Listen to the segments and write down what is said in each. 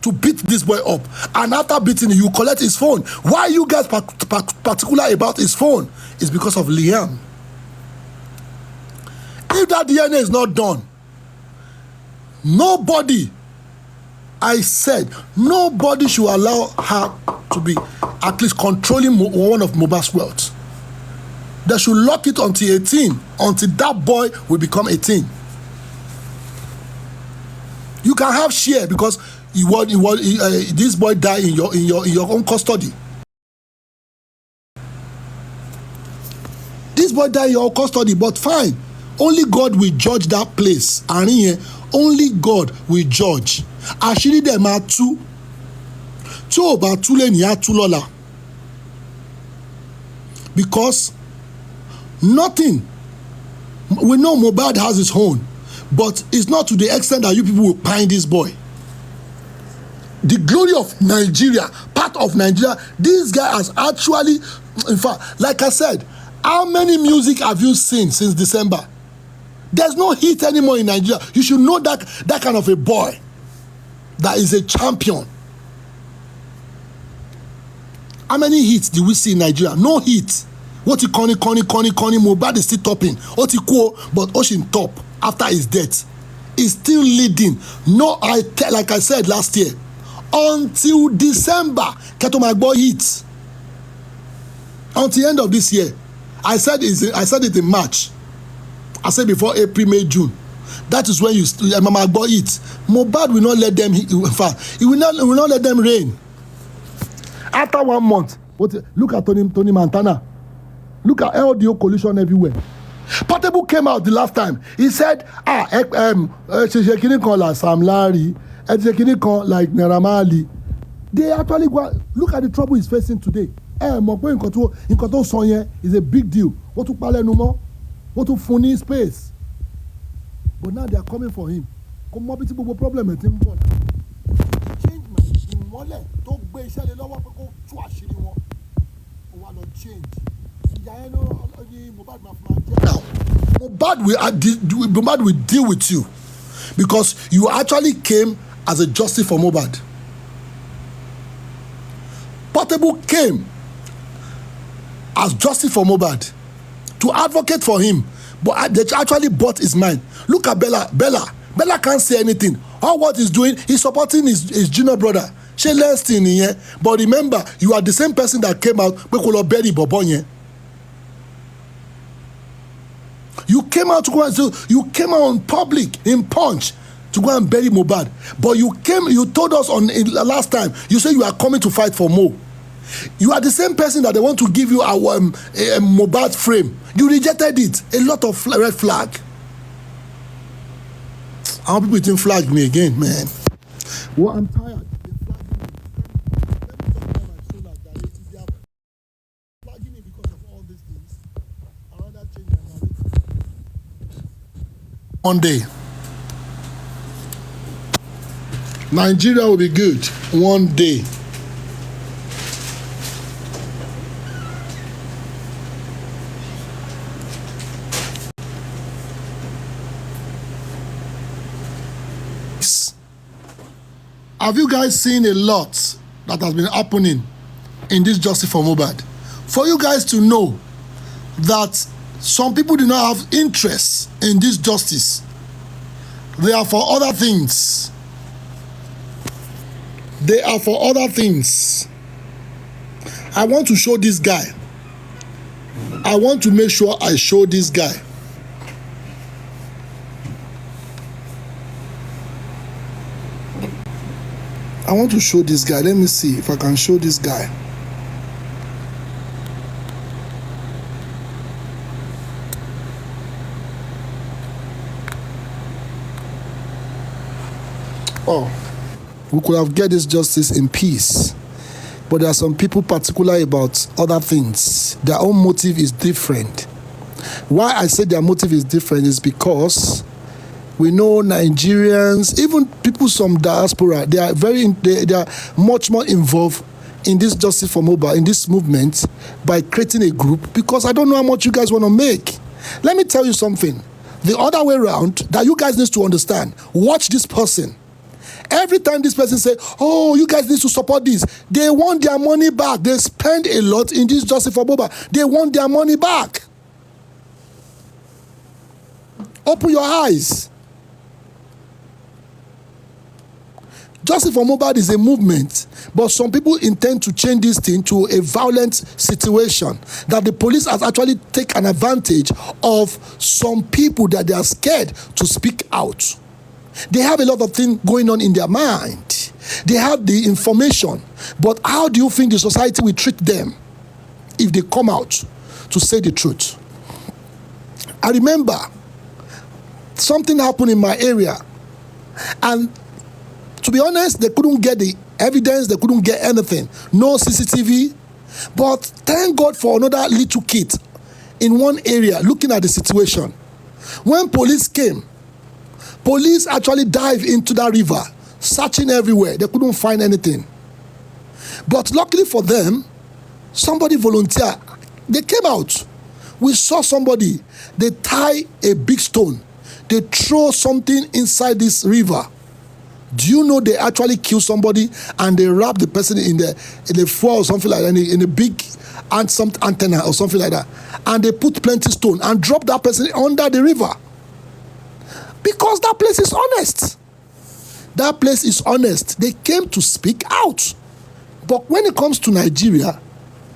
to beat this boy up, and after beating him, you collect his phone. Why are you guys particular about his phone? It's because of Liam. If that DNA is not done, nobody, I said, nobody should allow her to be at least controlling one of Mohbad's wealth. They should lock it until 18, until that boy will become 18. You can have share because this boy died in your own custody. This boy died in your own custody, but fine. Only God will judge that place. Only God will judge. Àṣírí dẹ̀ máa tú. Tí ò bá tú lẹ́ni á tú lọ́la. Because nothing. We know Mohbad has his own, but it's not to the extent that you people will pine this boy. The glory of Nigeria, part of Nigeria, this guy has actually, in fact, like I said, how many music have you seen since December? There's no hit anymore in Nigeria. You should know that kind of a boy that is a champion. How many hits do we see in Nigeria? No hit. What you Connie, Mohbad is still topping. What you cool, but Ocean top after his death is still leading. No, like I said last year, until December, Keto Magbo hits. Until the end of this year, I said it in March. I said before April, May, June. That is when Mama Agbo eats. Mohbad will not let them. In fact, he will not let them reign. After 1 month, look at Tony Montana. Look at audio collision everywhere. Portable came out the last time. He said, Sam Larry, like Naira Marley. They actually go. Look at the trouble he's facing today. Nkoto Sonye is a big deal. What to pale no more? What to funny space? But now they are coming for him. Comorbidity problem at him. Change my wallet. Don't be shy. They don't want to go to a shitty one. What not change? Now, Mohbad will deal with you because you actually came as a justice for Mohbad. Portable came as justice for Mohbad to advocate for him, but they actually bought his mind. Look at Bella. Bella can't say anything. All what he's doing, he's supporting his junior brother. She less in here, but remember, you are the same person that came out. You came out to go and you came out in public in Punch to go and bury Mohbad, but you told us last time. You said you are coming to fight for Mo. You are the same person that they want to give you our Mohbad frame. You rejected it. A lot of red flag. How people didn't flag me again, man? Well, I'm tired. They are flagging me because of all these things. I rather change my narrative. One day, Nigeria will be good. One day. Have you guys seen a lot that has been happening in this justice for Mohbad? For you guys to know that some people do not have interest in this justice. They are for other things. They are for other things. I want to show this guy. I want to make sure I show this guy. I want to show this guy. Let me see if I can show this guy. Oh, we could have get this justice in peace. But there are some people particular about other things. Their own motive is different. Why I say their motive is different is because we know Nigerians, even people from diaspora, they are much more involved in this justice for Mohbad, in this movement, by creating a group, because I don't know how much you guys want to make. Let me tell you something. The other way around that you guys need to understand. Watch this person. Every time this person say, oh, you guys need to support this, they want their money back. They spend a lot in this Justice for Mohbad. They want their money back. Open your eyes. Justice for Mohbad is a movement, but some people intend to change this thing to a violent situation, that the police has actually taken advantage of some people that they are scared to speak out. They have a lot of things going on in their mind. They have the information, but how do you think the society will treat them if they come out to say the truth? I remember something happened in my area, and to be honest, they couldn't get the evidence, they couldn't get anything. No CCTV. But thank God for another little kid in one area looking at the situation. When police came, police actually dived into that river, searching everywhere. They couldn't find anything. But luckily for them, somebody volunteered. They came out. We saw somebody. They tie a big stone. They throw something inside this river. Do you know they actually kill somebody and they wrap the person in the floor or something like that, in a big antenna or something like that, and they put plenty stone and drop that person under the river? Because that place is honest. That place is honest. They came to speak out. But when it comes to Nigeria,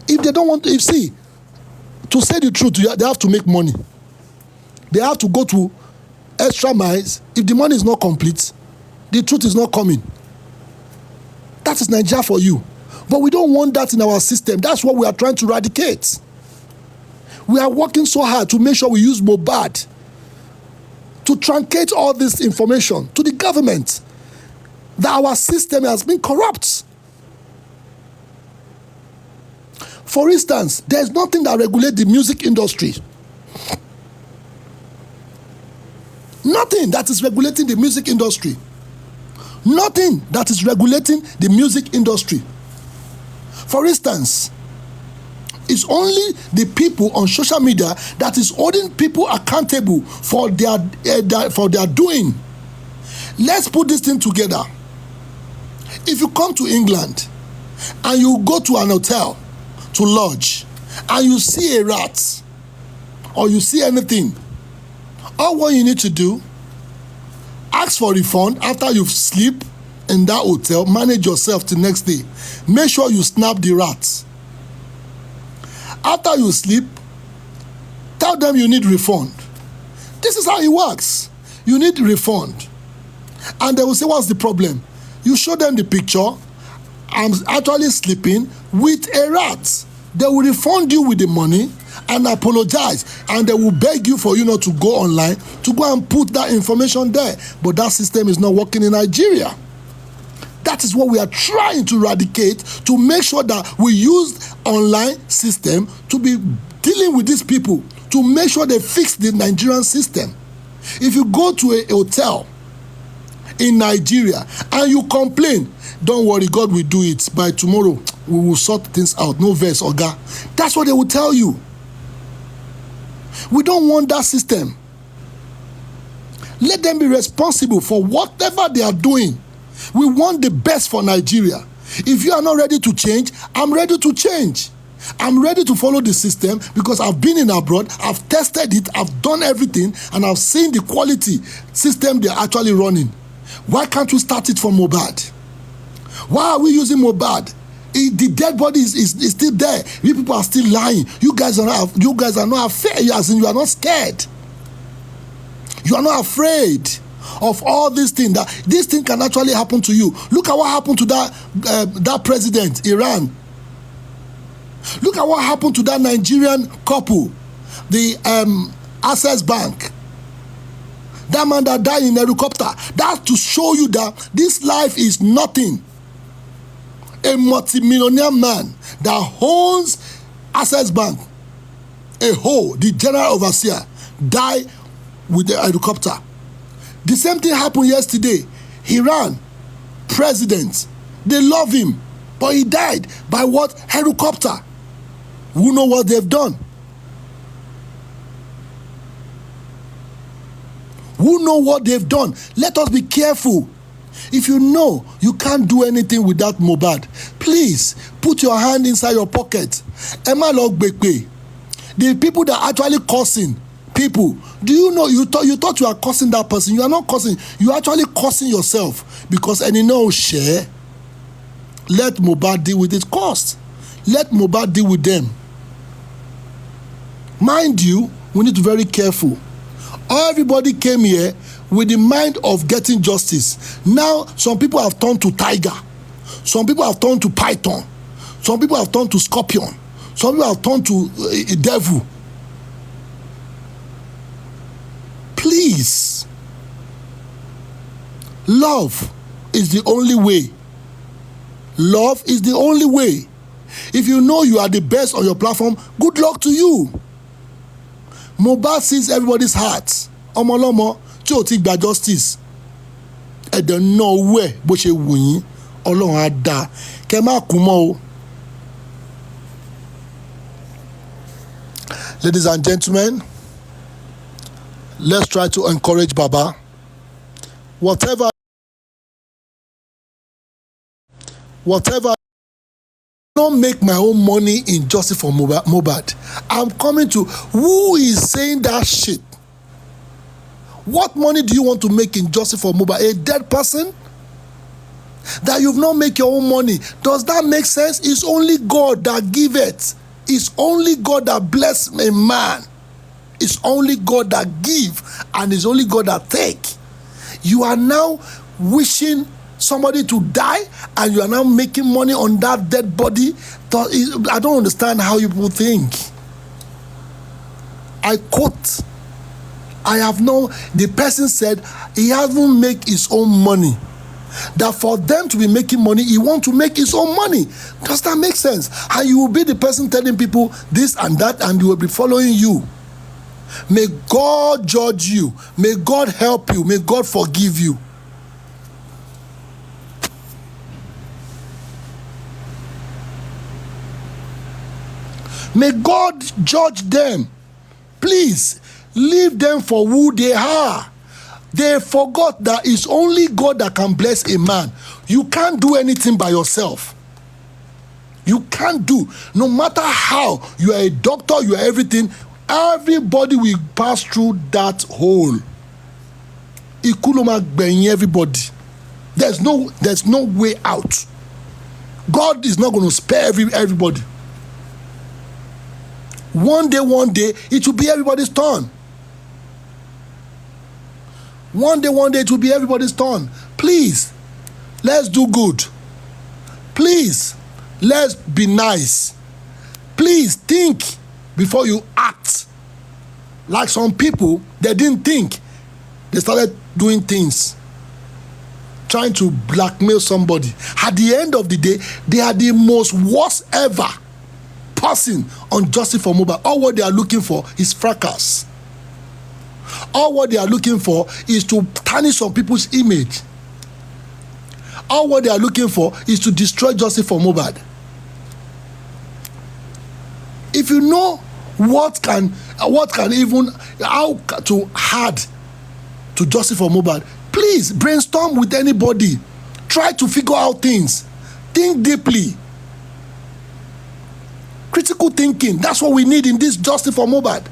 if they don't want to, to say the truth, they have to make money. They have to go to extra miles. If the money is not complete, the truth is not coming. That is Nigeria for you. But we don't want that in our system. That's what we are trying to eradicate. We are working so hard to make sure we use Mohbad to truncate all this information to the government, that our system has been corrupt. For instance, there's nothing that regulates the music industry. Nothing that is regulating the music industry. Nothing that is regulating the music industry. For instance, it's only the people on social media that is holding people accountable for their doing. Let's put this thing together. If you come to England and you go to an hotel to lodge and you see a rat or you see anything, all what you need to do, ask for refund after you've sleep in that hotel. Manage yourself till next day. Make sure you snap the rats. After you sleep, tell them you need refund. This is how it works. You need refund. And they will say, what's the problem? You show them the picture. I'm actually sleeping with a rat. They will refund you with the money and apologize, and they will beg you for you not to go online to go and put that information there. But that system is not working in Nigeria. That is what we are trying to eradicate, to make sure that we use online system to be dealing with these people, to make sure they fix the Nigerian system. If you go to a hotel in Nigeria and you complain, don't worry, God will do it. By tomorrow, we will sort things out. No verse, Oga. That's what they will tell you. We don't want that system. Let them be responsible for whatever they are doing. We want the best for Nigeria. If you are not ready to change, I'm ready to change. I'm ready to follow the system because I've been in abroad, I've tested it, I've done everything, and I've seen the quality system they're actually running. Why can't we start it from Mohbad? Why are we using Mohbad? The dead body is still there. You people are still lying. You guys are not afraid. As in, you are not scared. You are not afraid of all these things. That this thing can actually happen to you. Look at what happened to that president, Iran. Look at what happened to that Nigerian couple, the Access Bank. That man that died in a helicopter. That's to show you that this life is nothing. A multi-millionaire man that owns Access Bank, the general overseer, died with the helicopter. The same thing happened yesterday. Iran president, they love him, but he died by what? Helicopter. Who know what they've done? Who know what they've done? Let us be careful. If you know you can't do anything without Mohbad, please put your hand inside your pocket. Emma Logbekpe, the people that are actually cursing people, do you know you thought you are cursing that person? You are not cursing. You are actually cursing yourself, because any no share. Let Mohbad deal with its cost. Let Mohbad deal with them. Mind you, we need to be very careful. Everybody came here with the mind of getting justice. Now, some people have turned to tiger. Some people have turned to python. Some people have turned to scorpion. Some people have turned to a devil. Please, love is the only way. Love is the only way. If you know you are the best on your platform, good luck to you. Mohbad sees everybody's heart. Ọmọlọ́mọ tí ò ti gba justice. Ẹ̀dẹ̀ náà wẹ̀ bó ṣe wù yín. Ọlọ́run á dá. Kẹ́ má kú mọ́ o. Ladies and gentlemen, let's try to encourage Baba. Whatever, I don't make my own money in justice for Mohbad. I'm coming to who is saying that shit. What money do you want to make in justice for Mohbad? A dead person? That you've not make your own money. Does that make sense? It's only God that give it. It's only God that bless a man. It's only God that give, and it's only God that take. You are now wishing somebody to die, and you are now making money on that dead body. I don't understand how you people think. I quote, the person said he hasn't make his own money. That for them to be making money, he want to make his own money. Does that make sense? And you will be the person telling people this and that, and they will be following you. May God judge you. May God help you. May God forgive you. May God judge them. Please, leave them for who they are. They forgot that it's only God that can bless a man. You can't do anything by yourself. You can't do. No matter how, you are a doctor, you are everything, everybody will pass through that hole. Everybody. There's no way out. God is not going to spare everybody. One day, it will be everybody's turn. One day, it will be everybody's turn. Please, let's do good. Please, let's be nice. Please think before you act. Like some people, they didn't think. They started doing things, trying to blackmail somebody. At the end of the day, they are the most worst ever person on justice for Mohbad. All what they are looking for is fracas. All what they are looking for is to tarnish some people's image. All what they are looking for is to destroy justice for Mohbad. If you know what can even how to add to justice for Mohbad, please brainstorm with anybody. Try to figure out things. Think deeply. Critical thinking. That's what we need in this justice for Mohbad.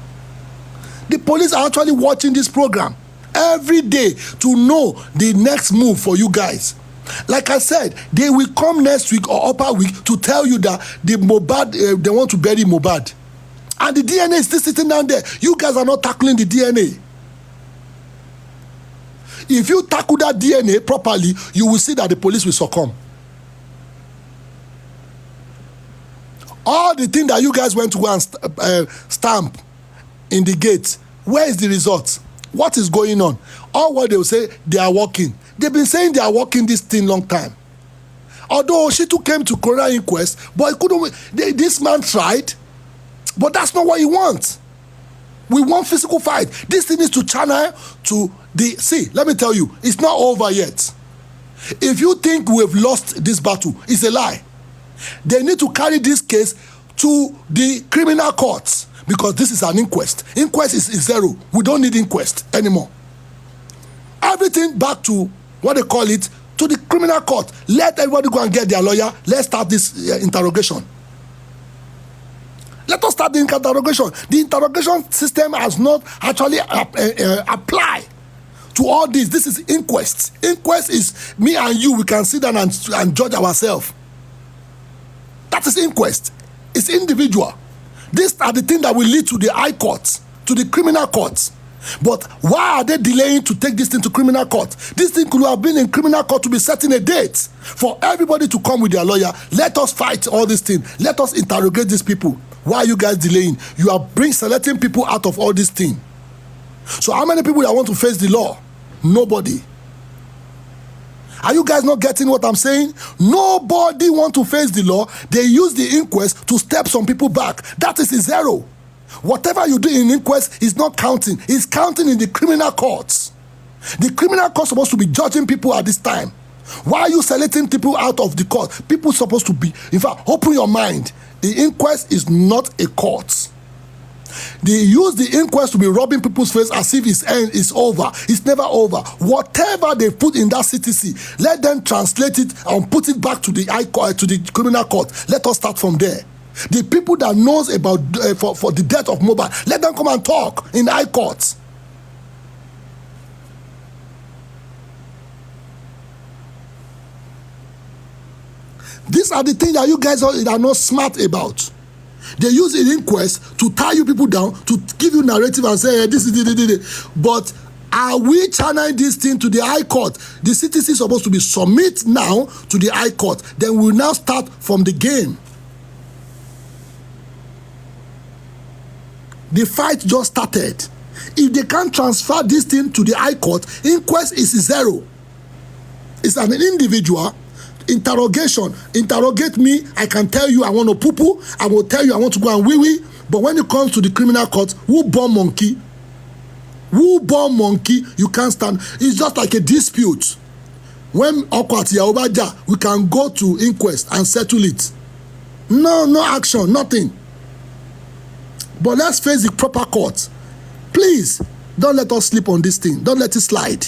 The police are actually watching this program every day to know the next move for you guys. Like I said, they will come next week or upper week to tell you that the Mohbad, they want to bury Mohbad. And the DNA is still sitting down there. You guys are not tackling the DNA. If you tackle that DNA properly, you will see that the police will succumb. All the things that you guys went to go and stamp in the gate, where is the result? What is going on? All what they will say, they are working. They've been saying they are working this thing long time. Although she too came to coroner inquest, but this man tried, but that's not what he wants. We want physical fight. This thing is to channel to the... See, let me tell you, it's not over yet. If you think we've lost this battle, it's a lie. They need to carry this case to the criminal courts because this is an inquest. Inquest is zero. We don't need inquest anymore. Everything back to what they call it, to the criminal court. Let everybody go and get their lawyer. Let's start this interrogation. Let us start the interrogation. The interrogation system has not actually applied to all this. This is inquest. Inquest is me and you. We can sit down and judge ourselves. That is inquest. It's individual. These are the things that will lead to the high courts, to the criminal courts. But why are they delaying to take this thing to criminal court? This thing could have been in criminal court to be setting a date for everybody to come with their lawyer. Let us fight all these things. Let us interrogate these people. Why are you guys delaying? You are selecting people out of all these things. So how many people that want to face the law? Nobody. Are you guys not getting what I'm saying? Nobody want to face the law. They use the inquest to step some people back. That is a zero. Whatever you do in inquest is not counting. It's counting in the criminal courts. The criminal court is supposed to be judging people at this time. Why are you selecting people out of the court? People supposed to be, in fact, open your mind. The inquest is not a court. They use the inquest to be rubbing people's face as if its end is over. It's never over. Whatever they put in that CTC, let them translate it and put it back to the criminal court. Let us start from there. The people that knows about for the death of Mohbad, let them come and talk in the high courts. These are the things that you guys are not smart about. They use an inquest to tie you people down, to give you narrative and say, hey, this is it. But are we channeling this thing to the high court? The CTC is supposed to be submit now to the high court. Then we'll now start from the game. The fight just started. If they can't transfer this thing to the high court, inquest is zero. It's an individual interrogation. Interrogate me, I can tell you I want to poo-poo, I will tell you I want to go and wee-wee. But when it comes to the criminal court, who born monkey? Who born monkey? You can't stand. It's just like a dispute. When Okwati Yaobaja, we can go to inquest and settle it. No action, nothing. But let's face the proper court. Please, don't let us sleep on this thing. Don't let it slide.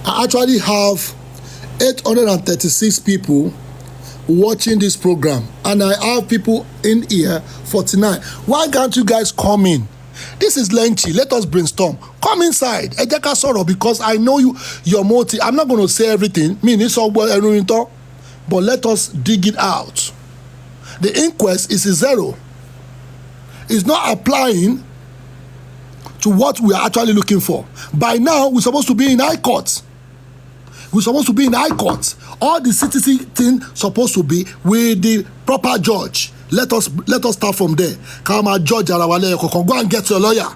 I actually have 836 people watching this program, and I have people in here 49. Why can't you guys come in? This is lengthy. Let us brainstorm. Come inside. Ejeka Soro, because I know your motive. I'm not going to say everything. But let us dig it out. The inquest is a zero. It's not applying to what we are actually looking for. By now, we're supposed to be in high court. We're supposed to be in high court. All the CTC thing supposed to be with the proper judge. Let us start from there. Come and judge Arawale. Go and get your lawyer.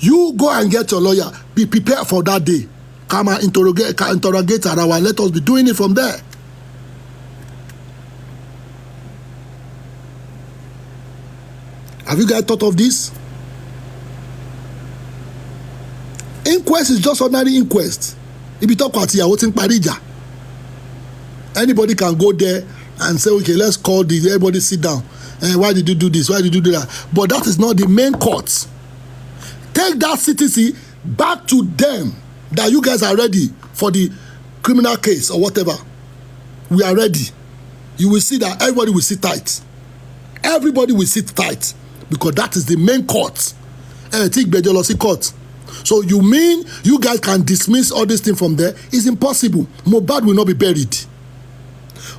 You go and get your lawyer. Be prepared for that day. Come and interrogate Arawale. Let us be doing it from there. Have you guys thought of this? Inquest is just ordinary inquest. If you talk about Parija, anybody can go there and say, okay, let's call everybody sit down. Why did you do this? Why did you do that? But that is not the main court. Take that CTC back to them, that you guys are ready for the criminal case or whatever. We are ready. You will see that everybody will sit tight. Everybody will sit tight, because that is the main court. Court. So you mean you guys can dismiss all these things from there? It's impossible. Mohbad will not be buried.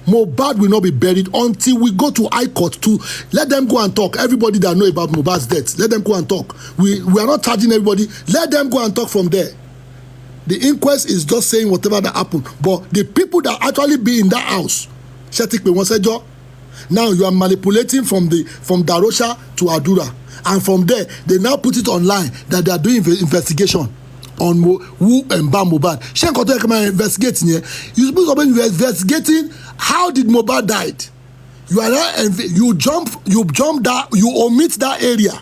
Mohbad will not be buried until we go to high court to let them go and talk. Everybody that know about Mohbad's death, let them go and talk. We are not charging everybody. Let them go and talk from there. The inquest is just saying whatever that happened. But the people that actually be in that house, now you are manipulating from Darosha to Adura. And from there, they now put it online that they are doing investigation on who and Mohbad. Shenko to investigating here. You're supposed to be investigating how did Mohbad died. You are not, you omit that area.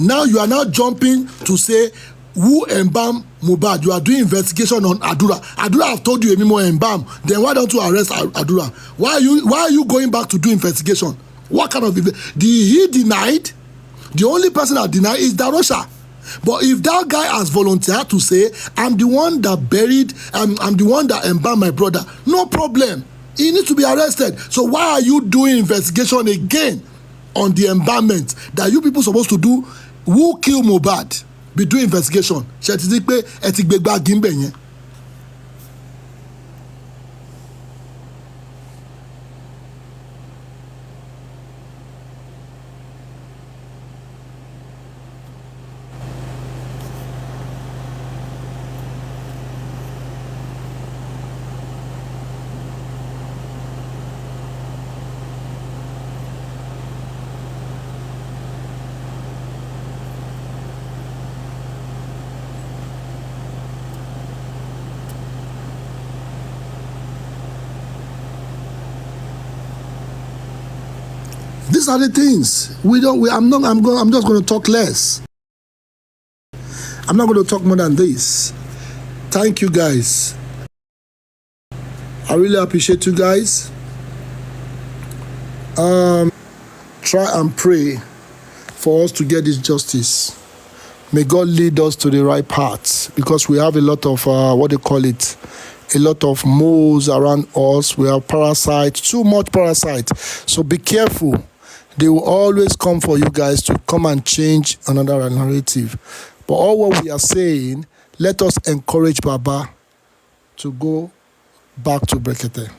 Now you are now jumping to say who embalm Mohbad. You are doing investigation on Adura. Adura have told you more embalm. Then why don't you arrest Adura? Why are you going back to do investigation? What kind of he denied? The only person that denied is Darosha. But if that guy has volunteered to say, I'm the one that buried, I'm the one that embalmed my brother, no problem. He needs to be arrested. So why are you doing investigation again on the embalmment that you people supposed to do? Who killed Mohbad? Be doing investigation. These are the things I'm just going to talk less. I'm not going to talk more than this. Thank you guys. I really appreciate you guys. Try and pray for us to get this justice. May God lead us to the right path, because we have a lot of a lot of moles around us. We have parasites, too much parasites. So be careful. They will always come for you guys to come and change another narrative. But all what we are saying, let us encourage Baba to go back to Brekete.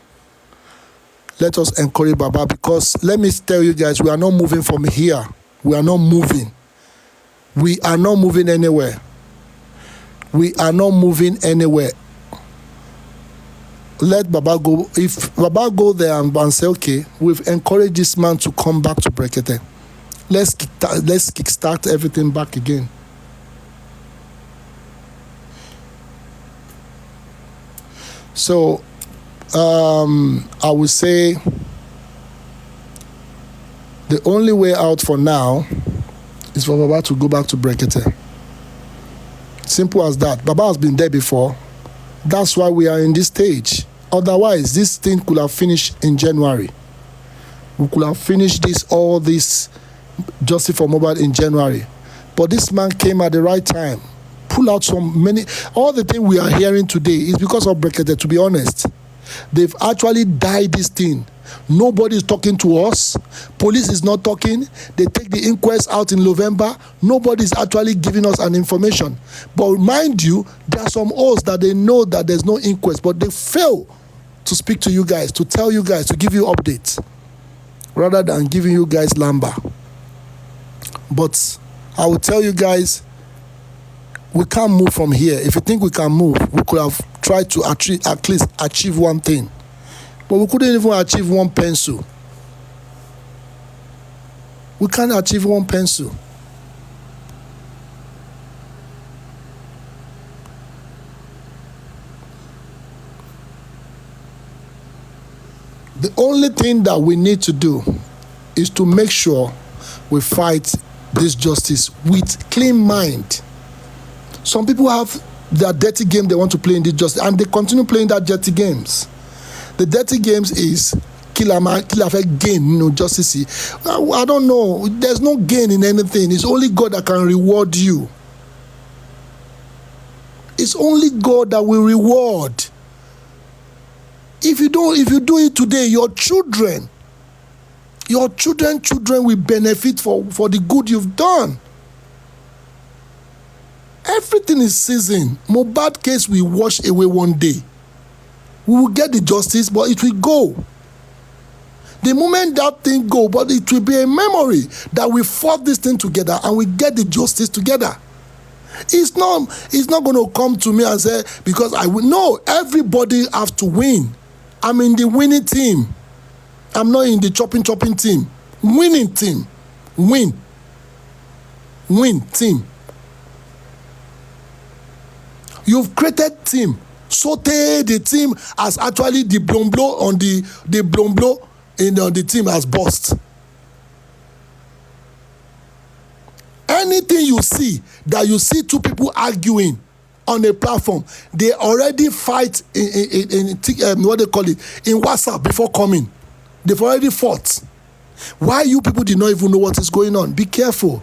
Let us encourage Baba, because let me tell you guys, we are not moving from here. We are not moving. We are not moving anywhere. We are not moving anywhere. Let Baba go. If Baba go there and say, okay, we've encouraged this man to come back to Brekete. Let's kickstart everything back again. So, I would say the only way out for now is for Baba to go back to Brekete. Simple as that. Baba has been there before. That's why we are in this stage. Otherwise, this thing could have finished in January. We could have finished all this justice for Mohbad in January. But this man came at the right time. Pull out all the things we are hearing today is because of Brekete, to be honest. They've actually died this thing. Nobody is talking to us. Police is not talking. They take the inquest out in November. Nobody is actually giving us an information. But mind you, there are some oaths that they know that there's no inquest, but they fail to speak to you guys, to tell you guys, to give you updates, rather than giving you guys lamba. But I will tell you guys, we can't move from here. If you think we can move, we could have tried to at least achieve one thing. But we couldn't even achieve one pencil. We can't achieve one pencil. The only thing that we need to do is to make sure we fight this justice with clean mind. Some people have their dirty game they want to play in this justice, and they continue playing that dirty games. The dirty games is kill gain, justice. I don't know. There's no gain in anything. It's only God that can reward you. It's only God that will reward. If you do it today, your children will benefit for the good you've done. Everything is seasoned. Mohbad case will wash away one day. We will get the justice, but it will go. The moment that thing go, but it will be a memory that we fought this thing together and we get the justice together. It's not going to come to me and say, because I will. No, everybody have to win. I'm in the winning team. I'm not in the chopping team. Winning team. Win team. You've created team. Sote, the team has actually the blomblo on the blomblo in the team has bust. Anything you see two people arguing on a platform, they already fight in what they call it, in WhatsApp before coming. They've already fought. Why you people did not even know what is going on? Be careful.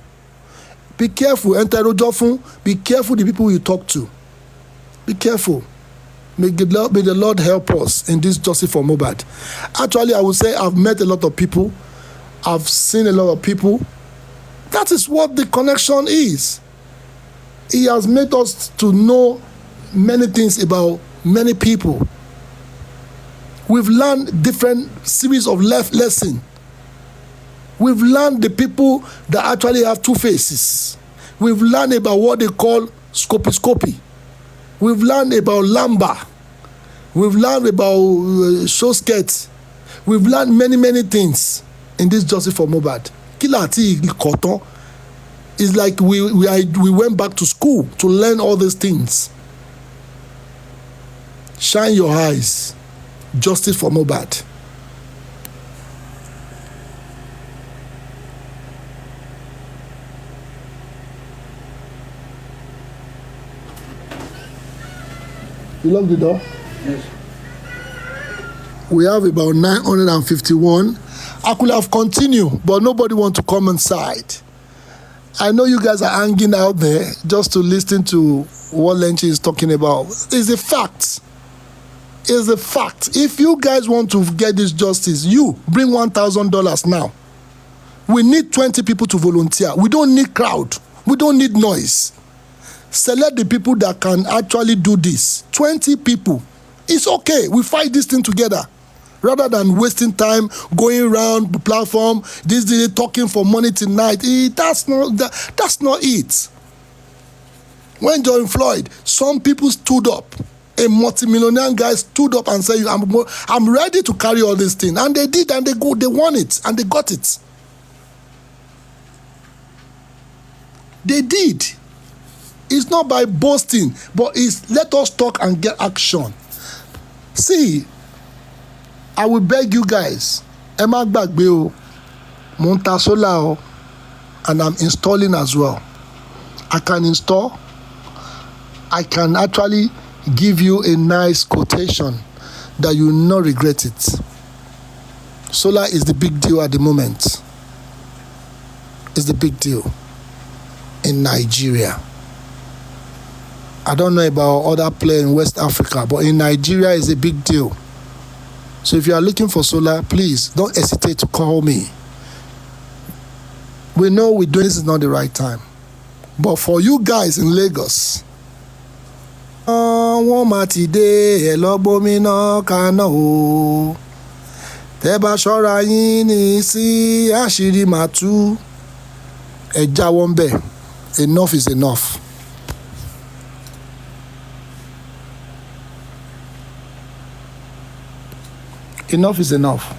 Be careful. Be careful the people you talk to. Be careful. May the Lord help us in this justice for Mohbad. Actually, I would say I've met a lot of people. I've seen a lot of people. That is what the connection is. He has made us to know many things about many people. We've learned different series of lessons. We've learned the people that actually have two faces. We've learned about what they call scopy. We've learned about lamba. We've learned about show skirts. We've learned many things in this justice for Mohbad. Kilati Koton is like we went back to school to learn all these things. Shine your eyes. Justice for Mohbad. You lock the door? Yes. We have about 951. I could have continued, but nobody wants to come inside. I know you guys are hanging out there just to listen to what Lenchi is talking about. It's a fact. It's a fact. If you guys want to get this justice, you bring $1,000 now. We need 20 people to volunteer. We don't need crowd. We don't need noise. Select the people that can actually do this. 20 people. It's okay. We fight this thing together. Rather than wasting time going around the platform, this day talking for money tonight. That's not it. When George Floyd, some people stood up. A multimillionaire guy stood up and said, I'm ready to carry all this thing. And they did, and they won it, and they got it. They did. It's not by boasting, but it's let us talk and get action. See, I will beg you guys, Emma Bagbeo, Monta Solar, and I'm installing as well. I can install. I can actually give you a nice quotation that you will not regret it. Solar is the big deal at the moment. It's the big deal in Nigeria. I don't know about other players in West Africa, but in Nigeria it's a big deal. So if you are looking for solar, please don't hesitate to call me. We know this is not the right time. But for you guys in Lagos, wọ́n máa ti dé ẹ̀lọ́gbómìnà kaná o. Tẹ́ bá ṣọ́ra yín ní sí àṣírí máa tú. Ẹ jáwọ́ ńbẹ̀. Enough is enough. Enough is enough.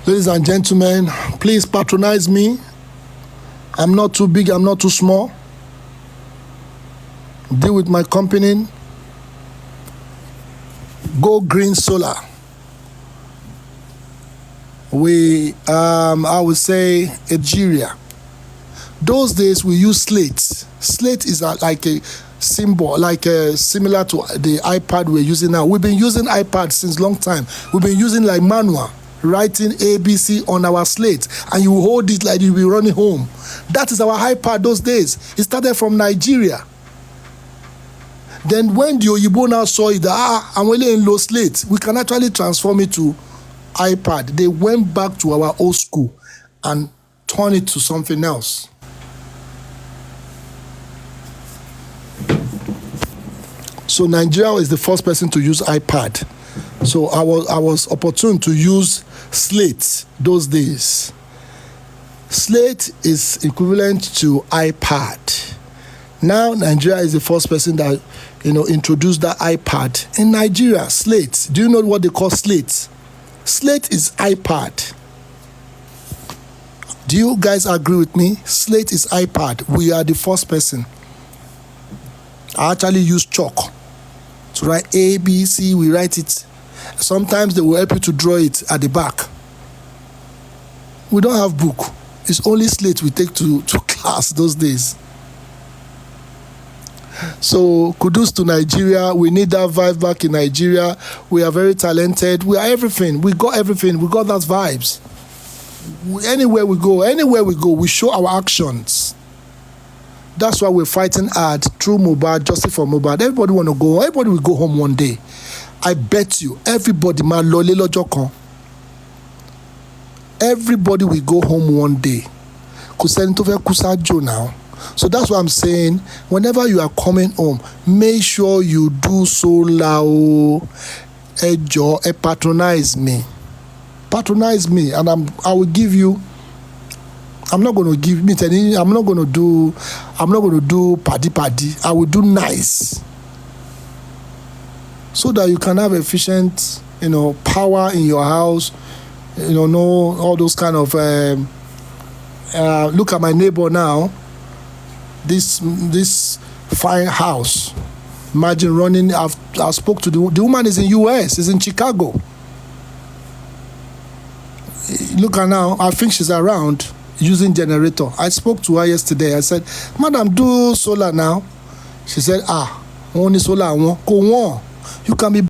Ladies and gentlemen, please patronize me. I'm not too big, I'm not too small. Deal with my company. Go Green Solar. I would say Nigeria. Those days we use slate. Slate is like a symbol, similar to the iPad we're using now. We've been using iPad since long time. We've been using like manual, writing ABC on our slate, and you hold it like you'll be running home. That is our iPad those days. It started from Nigeria. Then when the Oyibo now saw it, I'm only in low slate, we can actually transform it to iPad. They went back to our old school and turned it to something else. So Nigeria is the first person to use iPad. So I was opportune to use slate those days. Slate is equivalent to iPad. Now Nigeria is the first person that introduced that iPad in Nigeria. Slate. Do you know what they call slate? Slate is iPad. Do you guys agree with me? Slate is iPad. We are the first person. I actually use chalk to write A, B, C. We write it. Sometimes they will help you to draw it at the back. We don't have book. It's only slate we take to class those days. So kudos to Nigeria. We need that vibe back in Nigeria. We are very talented. We are everything. We got everything. We got that vibes. Anywhere we go, we show our actions. That's why we're fighting hard through Mohbad, justice for Mohbad. Everybody want to go. Everybody will go home one day. I bet you, everybody, ma lole lọ́jọ́ kan. Everybody will go home one day. Kò sẹ́ni tó fẹ́ kú sájò now. So that's what I'm saying. Whenever you are coming home, make sure you do solar. Ẹ jọ̀ọ́, ẹ patronize me. Patronize me, and I will give you. I'm not going to do paddy. I will do nice, so that you can have efficient, power in your house. No all those kind of. Look at my neighbor now. This fine house. Imagine running. I spoke to the woman is in US. Is in Chicago. Look at now. I think she's around using generator. I spoke to her yesterday. I said, "Madam, do solar now." She said, only solar. Go on. You can be